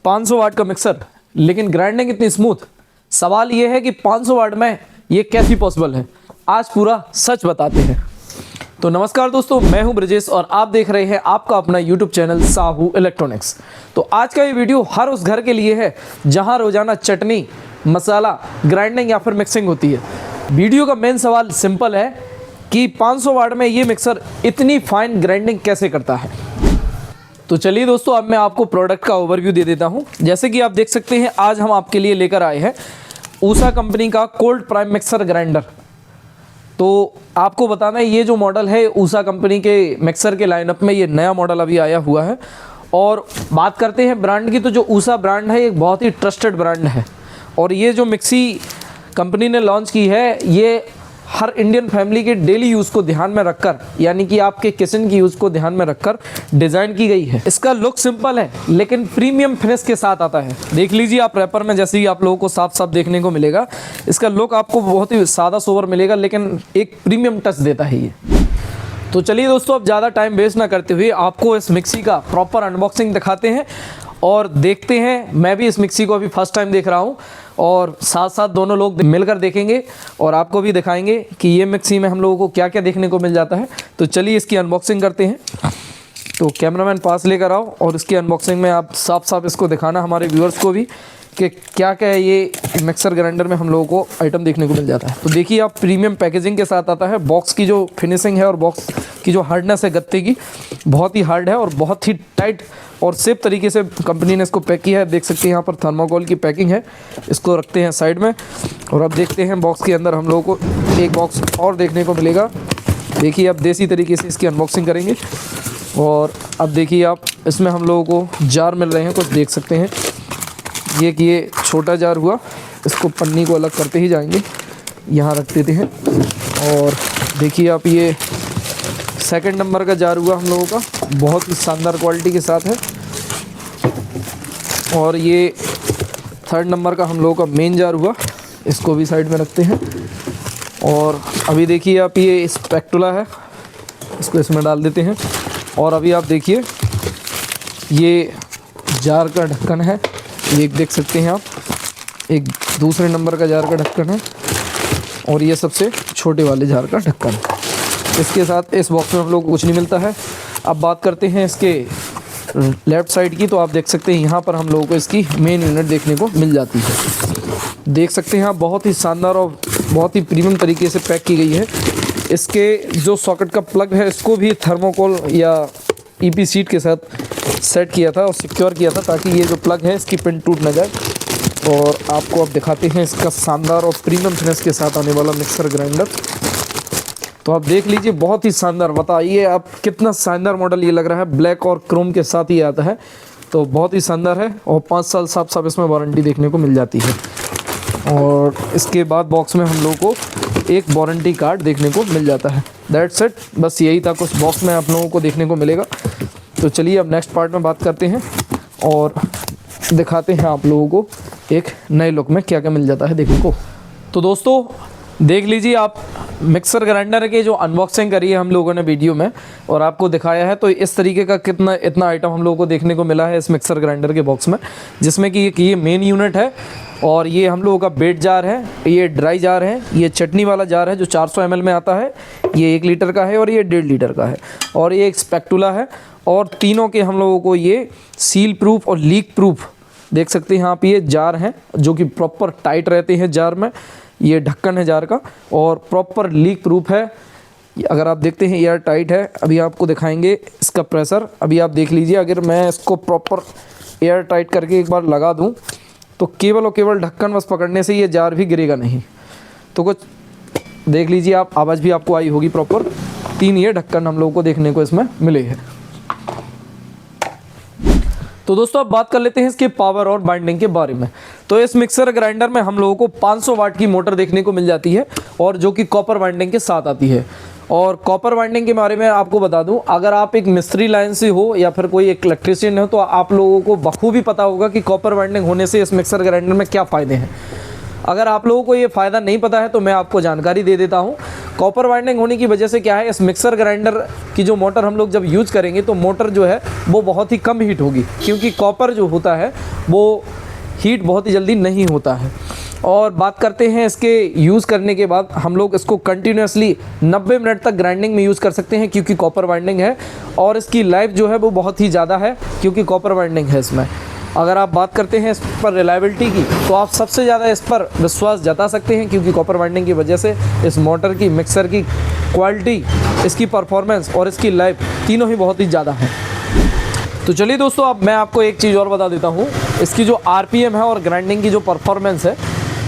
500 वाट का मिक्सर लेकिन ग्राइंडिंग इतनी स्मूथ। सवाल ये है कि 500 वाट में ये कैसी पॉसिबल है, आज पूरा सच बताते हैं। तो नमस्कार दोस्तों, मैं हूं ब्रजेश और आप देख रहे हैं आपका अपना यूट्यूब चैनल साहू इलेक्ट्रॉनिक्स। तो आज का ये वीडियो हर उस घर के लिए है जहां रोजाना चटनी, मसाला, ग्राइंडिंग या फिर मिक्सिंग होती है। वीडियो का मेन सवाल सिंपल है कि 500 वाट में ये मिक्सर इतनी फाइन ग्राइंडिंग कैसे करता है। तो चलिए दोस्तों, अब मैं आपको प्रोडक्ट का ओवरव्यू दे देता हूं। जैसे कि आप देख सकते हैं, आज हम आपके लिए लेकर आए हैं ऊषा कंपनी का कोल्ड प्राइम मिक्सर ग्राइंडर। तो आपको बताना है, ये जो मॉडल है ऊषा कंपनी के मिक्सर के लाइनअप में ये नया मॉडल अभी आया हुआ है। और बात करते हैं ब्रांड की, तो जो ऊषा ब्रांड है एक बहुत ही ट्रस्टेड ब्रांड है। और ये जो मिक्सी कंपनी ने लॉन्च की है, ये हर इंडियन फैमिली के डेली यूज़ को ध्यान में रखकर, यानी कि आपके किचन की यूज़ को ध्यान में रखकर डिज़ाइन की गई है। इसका लुक सिंपल है लेकिन प्रीमियम फिनिश के साथ आता है। देख लीजिए आप रैपर में, जैसे ही आप लोगों को साफ साफ देखने को मिलेगा, इसका लुक आपको बहुत ही सादा सोबर मिलेगा लेकिन एक प्रीमियम टच देता है ये। तो चलिए दोस्तों, अब ज़्यादा टाइम वेस्ट ना करते हुए आपको इस मिक्सी का प्रॉपर अनबॉक्सिंग दिखाते हैं और देखते हैं। मैं भी इस मिक्सी को अभी फर्स्ट टाइम देख रहा हूँ और साथ साथ दोनों लोग मिलकर देखेंगे और आपको भी दिखाएंगे कि ये मिक्सी में हम लोगों को क्या क्या देखने को मिल जाता है। तो चलिए इसकी अनबॉक्सिंग करते हैं। तो कैमरामैन पास लेकर आओ और इसकी अनबॉक्सिंग में आप साफ साफ इसको दिखाना हमारे व्यूअर्स को भी कि क्या क्या है ये मिक्सर ग्राइंडर में हम लोगों को आइटम देखने को मिल जाता है। तो देखिए आप, प्रीमियम पैकेजिंग के साथ आता है। बॉक्स की जो फिनिशिंग है और बॉक्स की जो हार्डनेस है गत्ते की, बहुत ही हार्ड है और बहुत ही टाइट और सेफ तरीके से कंपनी ने इसको पैक किया है। देख सकते हैं यहाँ पर थर्माकोल की पैकिंग है। इसको रखते हैं साइड में और अब देखते हैं बॉक्स के अंदर हम लोगों को एक बॉक्स और देखने को मिलेगा। देखिए अब देसी तरीके से इसकी अनबॉक्सिंग करेंगे। और अब देखिए आप, इसमें हम लोगों को जार मिल रहे हैं, कुछ देख सकते हैं। ये छोटा जार हुआ, इसको पन्नी को अलग करते ही जाएंगे, यहाँ रख देते हैं। और देखिए आप, ये सेकंड नंबर का जार हुआ हम लोगों का, बहुत ही शानदार क्वालिटी के साथ है। और ये थर्ड नंबर का हम लोगों का मेन जार हुआ, इसको भी साइड में रखते हैं। और अभी देखिए आप, ये स्पैटुला है, इसको इसमें डाल देते हैं। और अभी आप देखिए, ये जार का ढक्कन है, ये देख सकते हैं आप, एक दूसरे नंबर का जार का ढक्कन है और ये सबसे छोटे वाले जार का ढक्कन। इसके साथ इस बॉक्स में हम लोग को कुछ नहीं मिलता है। अब बात करते हैं इसके लेफ़्ट साइड की, तो आप देख सकते हैं यहाँ पर हम लोगों को इसकी मेन यूनिट देखने को मिल जाती है। देख सकते हैं आप, बहुत ही शानदार और बहुत ही प्रीमियम तरीके से पैक की गई है। इसके जो सॉकेट का प्लग है, इसको भी थर्मोकोल या ईपी सीट के साथ सेट किया था और सिक्योर किया था ताकि ये जो प्लग है इसकी पिन टूट ना जाए। और आपको अब दिखाते हैं इसका शानदार और प्रीमियम फिनिश के साथ आने वाला मिक्सर ग्राइंडर। तो आप देख लीजिए, बहुत ही शानदार। बताइए आप, कितना शानदार मॉडल ये लग रहा है। ब्लैक और क्रोम के साथ ही आता है, तो बहुत ही शानदार है। और 5 साल साफ साफ इसमें वारंटी देखने को मिल जाती है। और इसके बाद बॉक्स में हम लोग को एक वारंटी कार्ड देखने को मिल जाता है। दैट्स इट, बस यही था कुछ बॉक्स में आप लोगों को देखने को मिलेगा। तो चलिए अब नेक्स्ट पार्ट में बात करते हैं और दिखाते हैं आप लोगों को एक नए लुक में क्या क्या मिल जाता है देखने को। तो दोस्तों देख लीजिए आप, मिक्सर ग्राइंडर के जो अनबॉक्सिंग करी है हम लोगों ने वीडियो में और आपको दिखाया है, तो इस तरीके का इतना आइटम हम लोगों को देखने को मिला है इस मिक्सर ग्राइंडर के बॉक्स में। जिसमें कि ये मेन यूनिट है और ये हम लोगों का बेड जार है, ये ड्राई जार है, ये चटनी वाला जार है जो 400 ml में आता है, ये 1 लीटर का है और ये 1.5 लीटर का है, और ये एक स्पैटुला है। और तीनों के हम लोगों को ये सील प्रूफ और लीक प्रूफ देख सकते हैं आप, ये जार हैं जो कि प्रॉपर टाइट रहते हैं जार में। ये ढक्कन है जार का और प्रॉपर लीक प्रूफ है। अगर आप देखते हैं एयर टाइट है। अभी आपको दिखाएंगे इसका प्रेशर। अभी आप देख लीजिए, अगर मैं इसको प्रॉपर एयर टाइट करके एक बार लगा दूं तो केवल और केवल ढक्कन बस पकड़ने से ये जार भी गिरेगा नहीं। तो कुछ देख लीजिए आप, आवाज़ भी आपको आई होगी प्रॉपर। 3 ये ढक्कन हम लोगों को देखने को इसमें मिले हैं। तो दोस्तों अब बात कर लेते हैं इसके पावर और बाइंडिंग के बारे में। तो इस मिक्सर ग्राइंडर में हम लोगों को 500 वाट की मोटर देखने को मिल जाती है और जो कि कॉपर बाइंडिंग के साथ आती है। और कॉपर बाइंडिंग के बारे में आपको बता दूं, अगर आप एक मिस्त्री लाइन से हो या फिर कोई एक इलेक्ट्रीशियन हो तो आप लोगों को बखूबी पता होगा कि कॉपर बाइंडिंग होने से इस मिक्सर ग्राइंडर में क्या फ़ायदे हैं। अगर आप लोगों को ये फ़ायदा नहीं पता है तो मैं आपको जानकारी दे देता हूँ। कॉपर वाइंडिंग होने की वजह से क्या है, इस मिक्सर ग्राइंडर की जो मोटर हम लोग जब यूज़ करेंगे तो मोटर जो है वो बहुत ही कम हीट होगी, क्योंकि कॉपर जो होता है वो हीट बहुत ही जल्दी नहीं होता है। और बात करते हैं इसके यूज़ करने के बाद, हम लोग इसको कंटिन्यूसली 90 मिनट तक ग्राइंडिंग में यूज़ कर सकते हैं, क्योंकि कॉपर वाइंडिंग है। और इसकी लाइफ जो है वो बहुत ही ज़्यादा है, क्योंकि कॉपर वाइंडिंग है इसमें। अगर आप बात करते हैं इस पर रिलायबिलिटी की, तो आप सबसे ज़्यादा इस पर विश्वास जता सकते हैं, क्योंकि कॉपर वाइंडिंग की वजह से इस मोटर की, मिक्सर की क्वालिटी, इसकी परफॉर्मेंस और इसकी लाइफ तीनों ही बहुत ही ज़्यादा है। तो चलिए दोस्तों, अब मैं आपको एक चीज़ और बता देता हूँ, इसकी जो आरपीएम है और ग्राइंडिंग की जो परफॉर्मेंस है।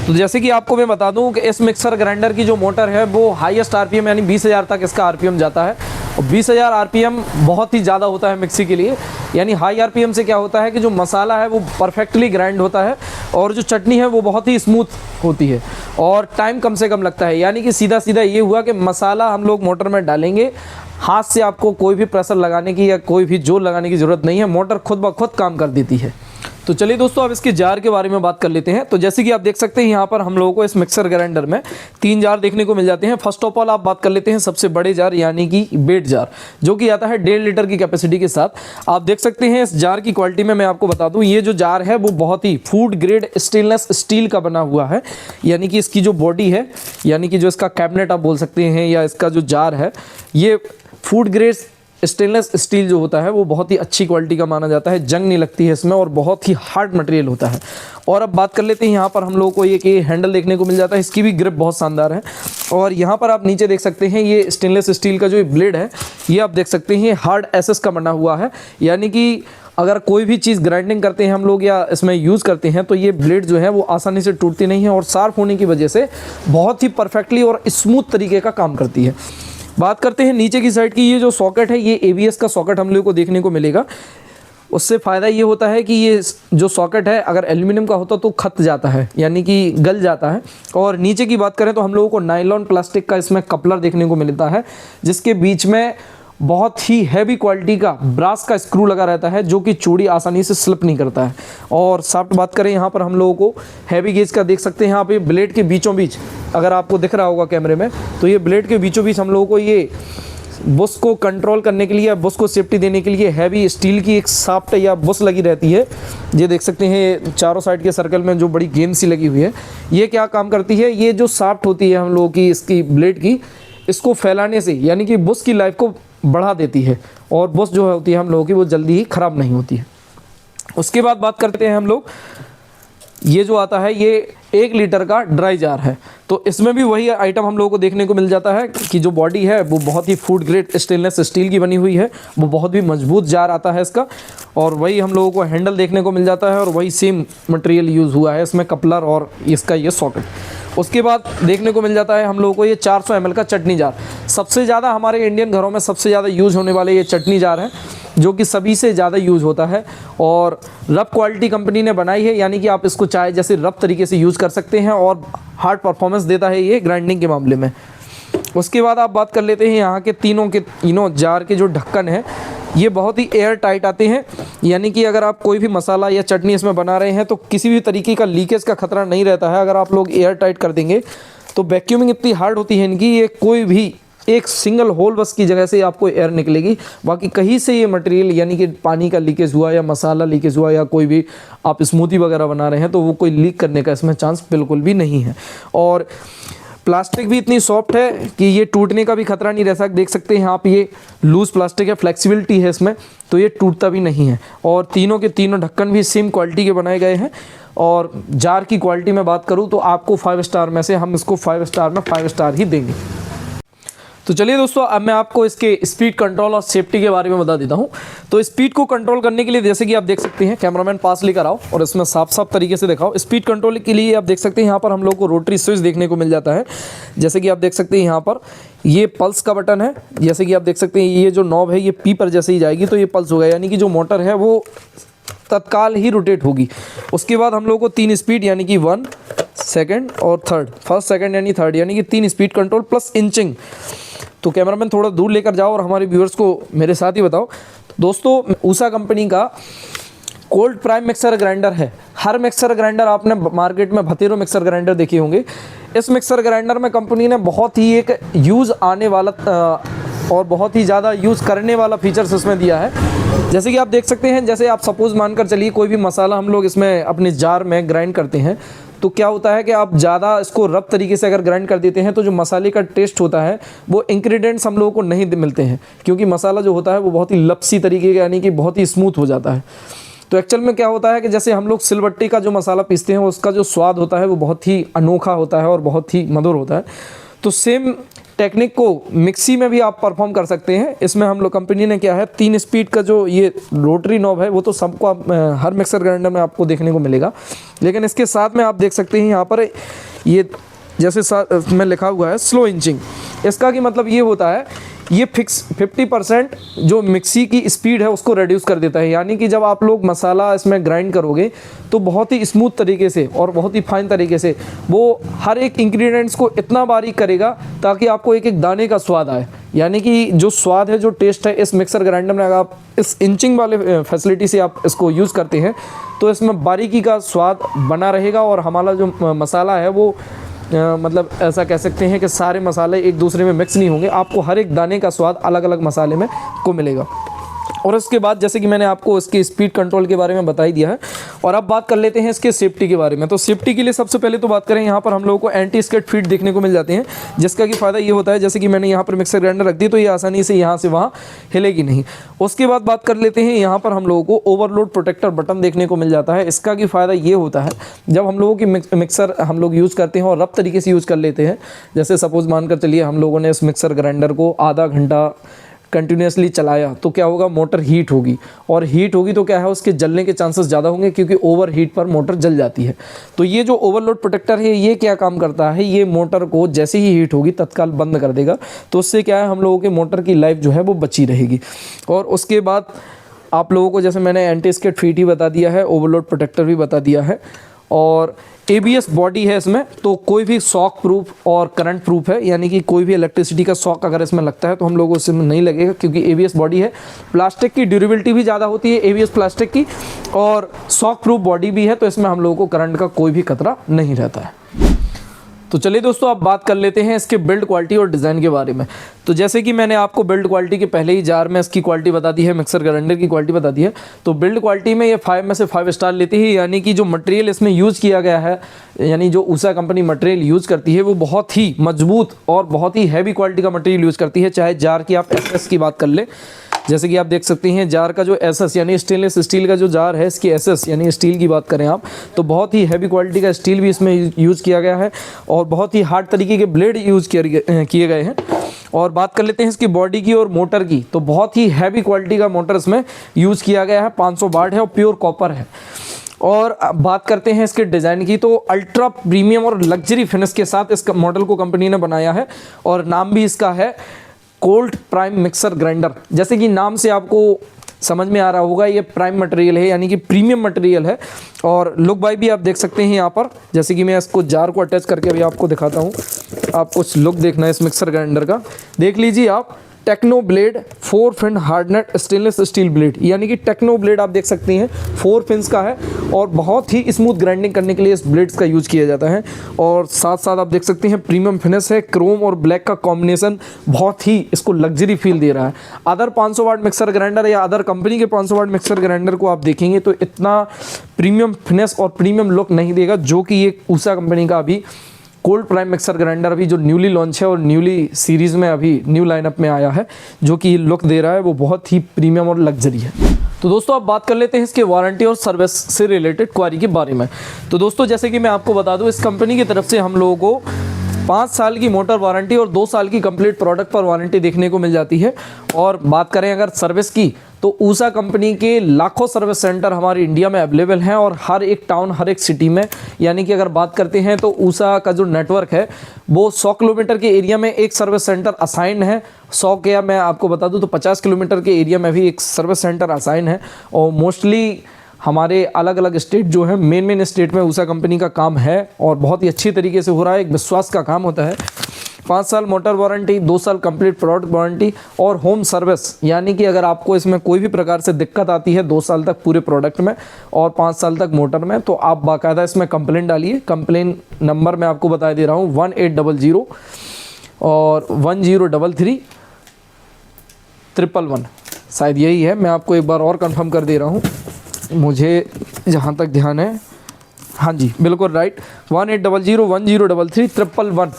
तो जैसे कि आपको मैं बता दूं कि इस मिक्सर ग्राइंडर की जो मोटर है वो हाईएस्ट आरपीएम यानी 20,000 तक इसका आरपीएम जाता है। और 20,000 आरपीएम बहुत ही ज़्यादा होता है मिक्सी के लिए। यानी हाई आरपीएम से क्या होता है कि जो मसाला है वो परफेक्टली ग्राइंड होता है, और जो चटनी है वो बहुत ही स्मूथ होती है, और टाइम कम से कम लगता है। यानी कि सीधा सीधा ये हुआ कि मसाला हम लोग मोटर में डालेंगे, हाथ से आपको कोई भी प्रेशर लगाने की या कोई भी जोर लगाने की ज़रूरत नहीं है, मोटर खुद ब खुद काम कर देती है। तो चलिए दोस्तों, अब इसके जार के बारे में बात कर लेते हैं। तो जैसे कि आप देख सकते हैं यहाँ पर हम लोगों को इस मिक्सर ग्राइंडर में 3 जार देखने को मिल जाते हैं। फर्स्ट ऑफ ऑल आप बात कर लेते हैं सबसे बड़े जार यानी कि बेड जार, जो कि आता है 1.5 लीटर की कैपेसिटी के साथ। आप देख सकते हैं इस जार की क्वालिटी में मैं आपको बता दूं, ये जो जार है वो बहुत ही फूड ग्रेड स्टेनलेस स्टील का बना हुआ है। यानी कि इसकी जो बॉडी है, यानी कि जो इसका कैबिनेट आप बोल सकते हैं, या इसका जो जार है, ये फूड ग्रेड स्टेनलेस स्टील जो होता है वो बहुत ही अच्छी क्वालिटी का माना जाता है, जंग नहीं लगती है इसमें, और बहुत ही हार्ड मटेरियल होता है। और अब बात कर लेते हैं यहाँ पर हम लोगों को एक ये हैंडल देखने को मिल जाता है, इसकी भी ग्रिप बहुत शानदार है। और यहाँ पर आप नीचे देख सकते हैं ये स्टेनलेस स्टील का जो ब्लेड है, ये आप देख सकते हैं हार्ड एसएस का बना हुआ है। यानी कि अगर कोई भी चीज़ ग्राइंडिंग करते हैं हम लोग या इसमें यूज़ करते हैं तो ये ब्लेड जो है वो आसानी से टूटती नहीं है, और शार्प होने की वजह से बहुत ही परफेक्टली और स्मूथ तरीके का काम करती है। बात करते हैं नीचे की साइड की, ये जो सॉकेट है ये एबीएस का सॉकेट हम लोग को देखने को मिलेगा। उससे फ़ायदा ये होता है कि ये जो सॉकेट है अगर एल्यूमिनियम का होता तो खत जाता है, यानी कि गल जाता है। और नीचे की बात करें तो हम लोगों को नायलॉन प्लास्टिक का इसमें कपलर देखने को मिलता है, जिसके बीच में बहुत ही हैवी क्वालिटी का ब्रास का स्क्रू लगा रहता है, जो कि चूड़ी आसानी से स्लिप नहीं करता है। और सॉफ्ट बात करें यहाँ पर हम लोगों को हैवी गेज का देख सकते हैं, यहाँ पे ब्लेड के बीचों बीच अगर आपको दिख रहा होगा कैमरे में, तो ये ब्लेड के बीचों बीच हम लोगों को ये बुश को कंट्रोल करने के लिए या बुश को सेफ्टी देने के लिए हैवी स्टील की एक शाफ्ट या बुश लगी रहती है। ये देख सकते हैं चारों साइड के सर्कल में जो बड़ी गेंद सी लगी हुई है, ये क्या काम करती है, ये जो शाफ्ट होती है हम लोगों की इसकी ब्लेड की, इसको फैलाने से यानी कि बुश की लाइफ को बढ़ा देती है, और बुश जो होती है हम लोगों की वो जल्दी ही ख़राब नहीं होती है। उसके बाद बात करते हैं हम लोग, ये जो आता है ये 1 लीटर का ड्राई जार है। तो इसमें भी वही आइटम हम लोगों को देखने को मिल जाता है कि जो बॉडी है वो बहुत ही फूड ग्रेड स्टेनलेस स्टील की बनी हुई है, वो बहुत भी मजबूत जार आता है इसका। और वही हम लोगों को हैंडल देखने को मिल जाता है, और वही सेम मटेरियल यूज़ हुआ है इसमें, कपलर और इसका ये सॉकेट। उसके बाद देखने को मिल जाता है हम लोगों को ये 400 ml का चटनी जार। सबसे ज़्यादा हमारे इंडियन घरों में सबसे ज़्यादा यूज़ होने वाले ये चटनी जार है, जो कि सभी से ज़्यादा यूज़ होता है, और रफ क्वालिटी कंपनी ने बनाई है। यानी कि आप इसको चाहे जैसे रफ तरीके से यूज़ कर सकते हैं, और हार्ड परफॉर्मेंस देता है ये ग्राइंडिंग के मामले में। उसके बाद आप बात कर लेते हैं यहाँ के तीनों जार के जो ढक्कन है, ये बहुत ही एयर टाइट आते हैं। यानी कि अगर आप कोई भी मसाला या चटनी इसमें बना रहे हैं तो किसी भी तरीके का लीकेज का खतरा नहीं रहता है। अगर आप लोग एयर टाइट कर देंगे तो वैक्यूमिंग इतनी हार्ड होती है इनकी, ये कोई भी एक सिंगल होल बस की जगह से आपको एयर निकलेगी, बाकी कहीं से ये मटेरियल यानी कि पानी का लीकेज हुआ या मसाला लीकेज हुआ या कोई भी आप स्मूदी वगैरह बना रहे हैं तो वो कोई लीक करने का इसमें चांस बिल्कुल भी नहीं है। और प्लास्टिक भी इतनी सॉफ्ट है कि ये टूटने का भी खतरा नहीं रह सकता। देख सकते हैं आप, ये लूज़ प्लास्टिक है, फ्लेक्सिबिलिटी है इसमें, तो ये टूटता भी नहीं है। और तीनों के तीनों ढक्कन भी सेम क्वालिटी के बनाए गए हैं। और जार की क्वालिटी में बात करूँ तो आपको 5 स्टार में से हम इसको 5 स्टार में 5 स्टार ही देंगे। तो चलिए दोस्तों, अब मैं आपको इसके स्पीड कंट्रोल और सेफ्टी के बारे में बता देता हूं। तो स्पीड को कंट्रोल करने के लिए जैसे कि आप देख सकते हैं, कैमरामैन पास लेकर आओ और इसमें साफ साफ तरीके से दिखाओ। स्पीड कंट्रोल के लिए आप देख सकते हैं यहाँ पर हम लोग को रोटरी स्विच देखने को मिल जाता है। जैसे कि आप देख सकते हैं यहाँ पर ये पल्स का बटन है। जैसे कि आप देख सकते हैं ये जो नॉब है ये पी पर जैसे ही जाएगी तो ये पल्स होगा, यानी कि जो मोटर है वो तत्काल ही रोटेट होगी। उसके बाद हम लोग को 3 स्पीड यानी कि 1 सेकेंड और थर्ड, फर्स्ट सेकेंड यानी थर्ड, यानी कि 3 स्पीड कंट्रोल प्लस इंचिंग। तो कैमरामैन थोड़ा दूर लेकर जाओ और हमारे व्यूअर्स को मेरे साथ ही बताओ। दोस्तों, ऊषा कंपनी का कोल्ड प्राइम मिक्सर ग्राइंडर है। हर मिक्सर ग्राइंडर आपने मार्केट में भतेरो मिक्सर ग्राइंडर देखे होंगे। इस मिक्सर ग्राइंडर में कंपनी ने बहुत ही एक यूज़ आने वाला और बहुत ही ज़्यादा यूज़ करने वाला फीचर्स इसमें दिया है। जैसे कि आप देख सकते हैं, जैसे आप सपोज़ मानकर चलिए कोई भी मसाला हम लोग इसमें अपने जार में ग्राइंड करते हैं, तो क्या होता है कि आप ज़्यादा इसको रफ तरीके से अगर ग्राइंड कर देते हैं तो जो मसाले का टेस्ट होता है वो इंग्रेडिएंट्स हम लोगों को नहीं मिलते हैं, क्योंकि मसाला जो होता है वो बहुत ही लपसी तरीके का यानी कि बहुत ही स्मूथ हो जाता है। तो एक्चुअल में क्या होता है कि जैसे हम लोग सिलबट्टी का जो मसाला पीसते हैं उसका जो स्वाद होता है वो बहुत ही अनोखा होता है और बहुत ही मधुर होता है। तो सेम टेक्निक को मिक्सी में भी आप परफॉर्म कर सकते हैं। इसमें हम लोग कंपनी ने क्या है 3 स्पीड का जो ये रोटरी नॉब है वो तो सबको आप हर मिक्सर ग्राइंडर में आपको देखने को मिलेगा, लेकिन इसके साथ में आप देख सकते हैं यहाँ पर ये जैसे में लिखा हुआ है स्लो इंचिंग। इसका कि मतलब ये होता है ये फिक्स 50% जो मिक्सी की स्पीड है उसको रिड्यूस कर देता है, यानी कि जब आप लोग मसाला इसमें ग्राइंड करोगे तो बहुत ही स्मूथ तरीके से और बहुत ही फाइन तरीके से वो हर एक इंग्रेडिएंट्स को इतना बारीक करेगा ताकि आपको एक एक दाने का स्वाद आए। यानी कि जो स्वाद है, जो टेस्ट है इस मिक्सर ग्राइंडर में, अगर आप इस इंचिंग वाले फैसिलिटी से आप इसको यूज़ करते हैं तो इसमें बारीकी का स्वाद बना रहेगा और हमारा जो मसाला है वो मतलब ऐसा कह सकते हैं कि सारे मसाले एक दूसरे में मिक्स नहीं होंगे, आपको हर एक दाने का स्वाद अलग अलग मसाले में को मिलेगा। और उसके बाद जैसे कि मैंने आपको इसके स्पीड कंट्रोल के बारे में बता ही दिया है, और अब बात कर लेते हैं इसके सेफ्टी के बारे में। तो सेफ्टी के लिए सबसे पहले तो बात करें, यहाँ पर हम लोगों को एंटी स्किड फीट देखने को मिल जाते हैं, जिसका कि फ़ायदा ये होता है जैसे कि मैंने यहाँ पर मिक्सर ग्राइंडर रख दी तो ये आसानी से यहाँ से वहाँ हिलेगी नहीं। उसके बाद बात कर लेते हैं, यहाँ पर हम लोगों को ओवरलोड प्रोटेक्टर बटन देखने को मिल जाता है। इसका कि फ़ायदा ये होता है जब हम लोगों की मिक्सर हम लोग यूज़ करते हैं और रफ तरीके से यूज़ कर लेते हैं, जैसे सपोज़ मानकर चलिए हम लोगों ने इस मिक्सर ग्राइंडर को आधा घंटा कंटिन्यूसली चलाया तो क्या होगा, मोटर हीट होगी, और हीट होगी तो क्या है उसके जलने के चांसेस ज़्यादा होंगे क्योंकि ओवर हीट पर मोटर जल जाती है। तो ये जो ओवरलोड प्रोटेक्टर है ये क्या काम करता है, ये मोटर को जैसे ही हीट होगी तत्काल बंद कर देगा। तो उससे क्या है हम लोगों के मोटर की लाइफ जो है वो बची रहेगी। और उसके बाद आप लोगों को जैसे मैंने एंटी स्किड फीट ही बता दिया है, ओवरलोड प्रोटेक्टर भी बता दिया है, और ABS बॉडी है इसमें, तो कोई भी शॉक प्रूफ और करंट प्रूफ है, यानी कि कोई भी इलेक्ट्रिसिटी का शॉक अगर इसमें लगता है तो हम लोगों को इसमें नहीं लगेगा क्योंकि ABS बॉडी है। प्लास्टिक की ड्यूरेबिलिटी भी ज़्यादा होती है ABS प्लास्टिक की, और शॉक प्रूफ बॉडी भी है, तो इसमें हम लोगों को करंट का कोई भी खतरा नहीं रहता है। तो चलिए दोस्तों अब बात कर लेते हैं इसके बिल्ड क्वालिटी और डिज़ाइन के बारे में। तो जैसे कि मैंने आपको बिल्ड क्वालिटी के पहले ही जार में इसकी क्वालिटी बता दी है, मिक्सर ग्राइंडर की क्वालिटी बता दी है, तो बिल्ड क्वालिटी में ये 5 में से 5 स्टार लेती है। यानी कि जो मटेरियल इसमें यूज़ किया गया है, यानी जो उषा कंपनी मटेरियल यूज़ करती है वो बहुत ही मजबूत और बहुत ही हैवी क्वालिटी का मटेरियल यूज़ करती है। चाहे जार की आप SS की बात कर ले, जैसे कि आप देख सकते हैं जार का जो SS यानी स्टेनलेस स्टील का जो जार है, इसकी SS यानी स्टील की बात करें आप तो बहुत ही हैवी क्वालिटी का स्टील भी इसमें यूज़ किया गया है, और बहुत ही हार्ड तरीके के ब्लेड यूज़ किए गए हैं। और बात कर लेते हैं इसकी बॉडी की और मोटर की, तो बहुत ही हैवी क्वालिटी का मोटर इसमें यूज़ किया गया है, 500 वाट है और प्योर कॉपर है। और बात करते हैं इसके डिज़ाइन की, तो अल्ट्रा प्रीमियम और लग्जरी फिनिश के साथ इस मॉडल को कंपनी ने बनाया है, और नाम भी इसका है कोल्ड प्राइम मिक्सर ग्राइंडर। जैसे कि नाम से आपको समझ में आ रहा होगा ये प्राइम मटेरियल है यानी कि प्रीमियम मटेरियल है। और लुक बाय भी आप देख सकते हैं यहाँ पर, जैसे कि मैं इसको जार को अटैच करके अभी आपको दिखाता हूँ। आप कुछ लुक देखना है इस मिक्सर ग्राइंडर का, देख लीजिए आप। Techno blade 4 fin hardened stainless steel blade, यानी कि टेक्नो ब्लेड आप देख सकते हैं 4 फिन्स का है, और बहुत ही स्मूथ ग्राइंडिंग करने के लिए इस ब्लेड्स का यूज़ किया जाता है। और साथ साथ आप देख सकते हैं प्रीमियम फिनिश है, क्रोम और ब्लैक का कॉम्बिनेशन बहुत ही इसको लग्जरी फील दे रहा है। अदर 500 वाट मिक्सर ग्राइंडर या अदर कंपनी के 500 वाट मिक्सर ग्राइंडर को आप देखेंगे तो इतना प्रीमियम फिनिश और प्रीमियम लुक नहीं देगा जो कि ये उषा कंपनी का अभी कोल्ड प्राइम मिक्सर ग्राइंडर अभी जो न्यूली लॉन्च है और न्यूली सीरीज़ में अभी न्यू लाइनअप में आया है, जो कि लुक दे रहा है वो बहुत ही प्रीमियम और लग्जरी है। तो दोस्तों अब बात कर लेते हैं इसके वारंटी और सर्विस से रिलेटेड क्वारी के बारे में। तो दोस्तों जैसे कि मैं आपको बता दूं, इस कंपनी की तरफ से हम लोगों को 5 साल की मोटर वारंटी और 2 साल की कंप्लीट प्रोडक्ट पर वारंटी देखने को मिल जाती है। और बात करें अगर सर्विस की, तो उषा कंपनी के लाखों सर्विस सेंटर हमारे इंडिया में अवेलेबल हैं, और हर एक टाउन हर एक सिटी में, यानी कि अगर बात करते हैं तो उषा का जो नेटवर्क है वो 100 किलोमीटर के एरिया में एक सर्विस सेंटर असाइन है। 100 के मैं आपको बता दूं तो 50 किलोमीटर के एरिया में भी एक सर्विस सेंटर असाइन है। और मोस्टली हमारे अलग अलग स्टेट जो है, मेन स्टेट में उषा कंपनी का काम है और बहुत ही अच्छी तरीके से हो रहा है, एक विश्वास का काम होता है। 5 साल मोटर वारंटी, 2 साल कंप्लीट प्रोडक्ट वारंटी और होम सर्विस, यानी कि अगर आपको इसमें कोई भी प्रकार से दिक्कत आती है 2 साल तक पूरे प्रोडक्ट में और 5 साल तक मोटर में, तो आप बाकायदा इसमें कंप्लेन डालिए। कंप्लेन नंबर मैं आपको बता दे रहा हूँ 1800 और 1033 111, शायद यही है। मैं आपको एक बार और कंफर्म कर दे रहा हूँ, मुझे जहाँ तक ध्यान है, हाँ जी बिल्कुल राइट, 1800 1033 111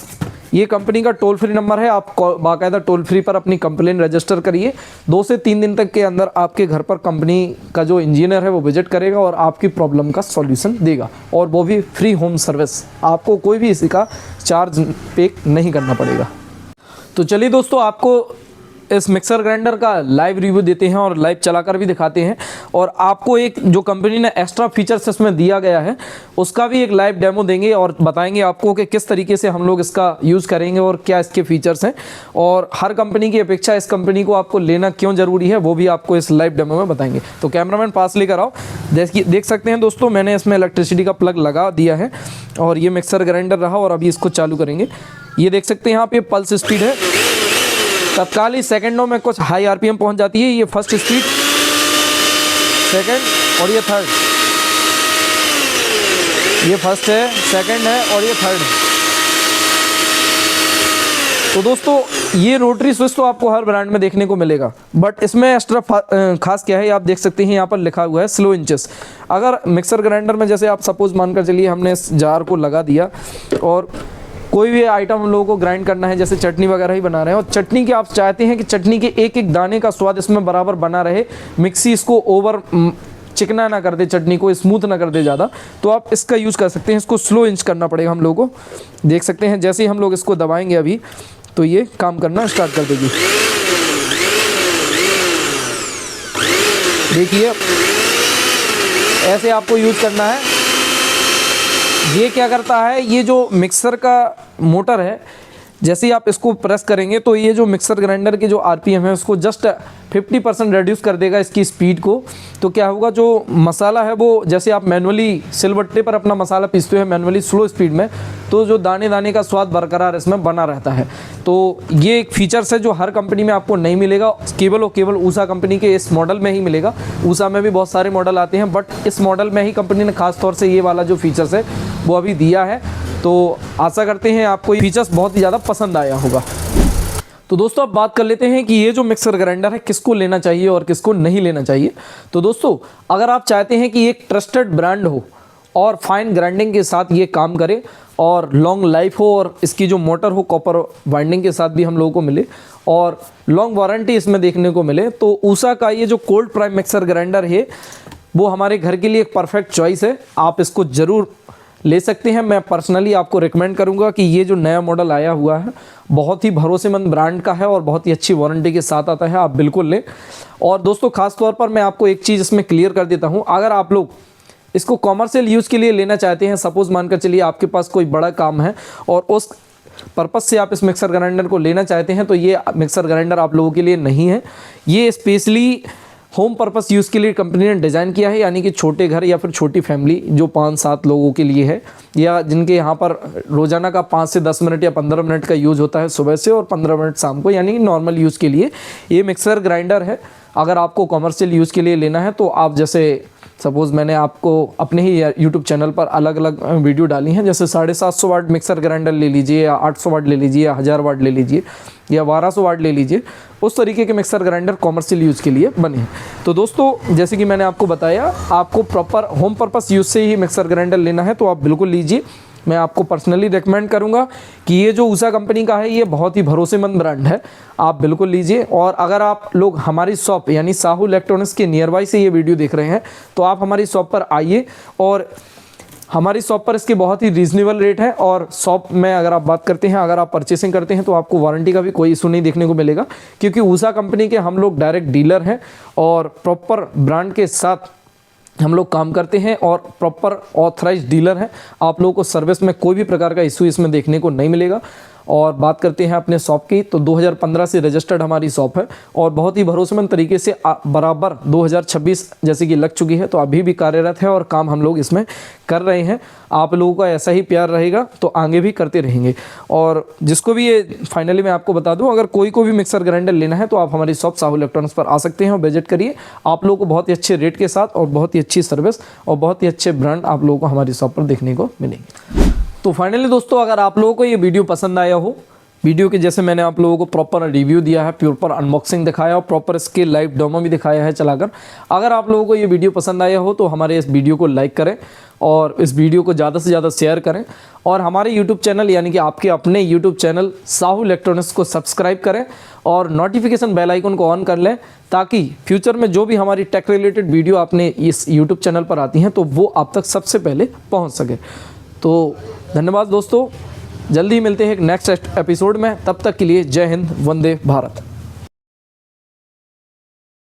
ये कंपनी का टोल फ्री नंबर है। आप बाकायदा टोल फ्री पर अपनी कंप्लेन रजिस्टर करिए। 2 से 3 दिन तक के अंदर आपके घर पर कंपनी का जो इंजीनियर है वो विजिट करेगा और आपकी प्रॉब्लम का सॉल्यूशन देगा, और वो भी फ्री होम सर्विस। आपको कोई भी इसी का चार्ज पे नहीं करना पड़ेगा। तो चलिए दोस्तों, आपको इस मिक्सर ग्राइंडर का लाइव रिव्यू देते हैं और लाइव चलाकर भी दिखाते हैं, और आपको एक जो कंपनी ने एक्स्ट्रा फीचर्स इसमें दिया गया है उसका भी एक लाइव डेमो देंगे और बताएंगे आपको कि किस तरीके से हम लोग इसका यूज़ करेंगे और क्या इसके फीचर्स हैं, और हर कंपनी की अपेक्षा इस कंपनी को आपको लेना क्यों ज़रूरी है वो भी आपको इस लाइव डेमो में बताएंगे। तो कैमरामैन पास लेकर आओ। देख सकते हैं दोस्तों, मैंने इसमें इलेक्ट्रिसिटी का प्लग लगा दिया है और ये मिक्सर ग्राइंडर रहा, और अभी इसको चालू करेंगे। ये देख सकते हैं यहाँ पे पल्स स्पीड है, तत्काल ही सेकंडों में कुछ हाई आरपीएम पहुंच जाती है। ये फर्स्ट स्पीड, सेकंड और ये थर्ड, ये फर्स्ट है, सेकंड है और ये थर्ड है। तो दोस्तों ये रोटरी स्विच तो आपको हर ब्रांड में देखने को मिलेगा, बट इसमें एक्स्ट्रा खास क्या है, आप देख सकते हैं यहाँ पर लिखा हुआ है स्लो इंचेस। अगर मिक्सर ग्राइंडर में जैसे आप सपोज मानकर चलिए हमने इस जार को लगा दिया और कोई भी आइटम हम लोगों को ग्राइंड करना है, जैसे चटनी वगैरह ही बना रहे हैं, और चटनी के आप चाहते हैं कि चटनी के एक एक दाने का स्वाद इसमें बराबर बना रहे, मिक्सी इसको ओवर चिकना ना कर दे, चटनी को स्मूथ ना कर दे ज़्यादा, तो आप इसका यूज़ कर सकते हैं। इसको स्लो इंच करना पड़ेगा हम लोगों को। देख सकते हैं जैसे ही हम लोग इसको दबाएंगे अभी तो ये काम करना स्टार्ट कर देगी। देखिए ऐसे आपको यूज़ करना है। ये क्या करता है, ये जो मिक्सर का मोटर है, जैसे ही आप इसको प्रेस करेंगे तो ये जो मिक्सर ग्राइंडर के जो आरपीएम है उसको जस्ट 50% रिड्यूस कर देगा इसकी स्पीड को। तो क्या होगा, जो मसाला है वो जैसे आप मैनुअली सिलबट्टे पर अपना मसाला पीसते हो मैनुअली स्लो स्पीड में, तो जो दाने दाने का स्वाद बरकरार इसमें बना रहता है। तो ये एक फीचर्स है जो हर कंपनी में आपको नहीं मिलेगा, केवल और केवल ऊषा कंपनी के इस मॉडल में ही मिलेगा। ऊषा में भी बहुत सारे मॉडल आते हैं, बट इस मॉडल में ही कंपनी ने खास तौर से ये वाला जो फीचर्स है वो अभी दिया है। तो आशा करते हैं आपको ये फीचर्स बहुत ही ज़्यादा पसंद आया होगा। तो दोस्तों अब बात कर लेते हैं कि ये जो मिक्सर ग्राइंडर है किसको लेना चाहिए और किसको नहीं लेना चाहिए। तो दोस्तों अगर आप चाहते हैं कि एक ट्रस्टेड ब्रांड हो और फाइन ग्राइंडिंग के साथ ये काम करे और लॉन्ग लाइफ हो, और इसकी जो मोटर हो कॉपर वाइंडिंग के साथ भी हम लोगों को मिले और लॉन्ग वारंटी इसमें देखने को मिले, तो ऊषा का ये जो कोल्ड प्राइम मिक्सर ग्राइंडर है वो हमारे घर के लिए एक परफेक्ट चॉइस है। आप इसको ज़रूर ले सकते हैं। मैं पर्सनली आपको रिकमेंड करूंगा कि ये जो नया मॉडल आया हुआ है बहुत ही भरोसेमंद ब्रांड का है और बहुत ही अच्छी वारंटी के साथ आता है, आप बिल्कुल लें। और दोस्तों खास तौर पर मैं आपको एक चीज़ इसमें क्लियर कर देता हूं, अगर आप लोग इसको कॉमर्शियल यूज़ के लिए लेना चाहते हैं, सपोज मानकर चलिए आपके पास कोई बड़ा काम है और उस पर्पज़ से आप इस मिक्सर ग्राइंडर को लेना चाहते हैं, तो ये मिक्सर ग्राइंडर आप लोगों के लिए नहीं है। ये स्पेशली होम पर्पस यूज़ के लिए कंपनी ने डिज़ाइन किया है, यानी कि छोटे घर या फिर छोटी फैमिली जो 5-7 लोगों के लिए है, या जिनके यहाँ पर रोज़ाना का 5 से 10 मिनट या 15 मिनट का यूज़ होता है सुबह से और 15 मिनट शाम को, यानी कि नॉर्मल यूज़ के लिए ये मिक्सर ग्राइंडर है। अगर आपको कमर्शियल यूज़ के लिए लेना है तो आप जैसे सपोज़ मैंने आपको अपने ही यूट्यूब चैनल पर अलग अलग वीडियो डाली हैं, जैसे 750 वाट मिक्सर ग्राइंडर ले लीजिए, या 800 वाट ले लीजिए, या 1000 वाट ले लीजिए, या 1200 वाट ले लीजिए, उस तरीके के मिक्सर ग्राइंडर कॉमर्शियल यूज़ के लिए बने हैं। तो दोस्तों जैसे कि मैंने आपको बताया, आपको प्रॉपर होम पर्पस यूज़ से ही मिक्सर ग्राइंडर लेना है तो आप बिल्कुल लीजिए। मैं आपको पर्सनली रेकमेंड करूंगा कि ये जो ऊषा कंपनी का है ये बहुत ही भरोसेमंद ब्रांड है, आप बिल्कुल लीजिए। और अगर आप लोग हमारी शॉप यानी साहू इलेक्ट्रॉनिक्स के नियर बाई से ये वीडियो देख रहे हैं तो आप हमारी शॉप पर आइए, और हमारी शॉप पर इसके बहुत ही रीजनेबल रेट है। और शॉप में अगर आप बात करते हैं, अगर आप परचेसिंग करते हैं तो आपको वारंटी का भी कोई इशू नहीं देखने को मिलेगा, क्योंकि ऊषा कंपनी के हम लोग डायरेक्ट डीलर हैं और प्रॉपर ब्रांड के साथ हम लोग काम करते हैं और प्रॉपर ऑथराइज्ड डीलर हैं। आप लोगों को सर्विस में कोई भी प्रकार का इशू इसमें देखने को नहीं मिलेगा। और बात करते हैं अपने शॉप की, तो 2015 से रजिस्टर्ड हमारी शॉप है और बहुत ही भरोसेमंद तरीके से बराबर 2026 जैसे कि लग चुकी है, तो अभी भी कार्यरत है और काम हम लोग इसमें कर रहे हैं। आप लोगों का ऐसा ही प्यार रहेगा तो आगे भी करते रहेंगे। और जिसको भी ये फाइनली मैं आपको बता दूं, अगर कोई को भी मिक्सर ग्राइंडर लेना है तो आप हमारी शॉप साहू इलेक्ट्रॉनिक्स पर आ सकते हैं और विजिट करिए। आप लोगों को बहुत ही अच्छे रेट के साथ और बहुत ही अच्छी सर्विस और बहुत ही अच्छे ब्रांड आप लोगों को हमारी शॉप पर देखने को मिलेंगे। तो फाइनली दोस्तों, अगर आप लोगों को ये वीडियो पसंद आया हो, वीडियो के जैसे मैंने आप लोगों को प्रॉपर रिव्यू दिया है, प्रॉपर अनबॉक्सिंग दिखाया और प्रॉपर इसके लाइव डेमो भी दिखाया है चलाकर, अगर आप लोगों को ये वीडियो पसंद आया हो तो हमारे इस वीडियो को लाइक करें और इस वीडियो को ज़्यादा से ज़्यादा शेयर करें और हमारे यूट्यूब चैनल यानी कि आपके अपने यूट्यूब चैनल साहू इलेक्ट्रॉनिक्स को सब्सक्राइब करें और नोटिफिकेशन बेल आइकन को ऑन कर लें, ताकि फ्यूचर में जो भी हमारी टेक रिलेटेड वीडियो आपने इस यूट्यूब चैनल पर आती हैं तो वो आप तक सबसे पहले पहुँच सके। तो धन्यवाद दोस्तों, जल्दी मिलते हैं एक नेक्स्ट एपिसोड में। तब तक के लिए जय हिंद, वंदे भारत।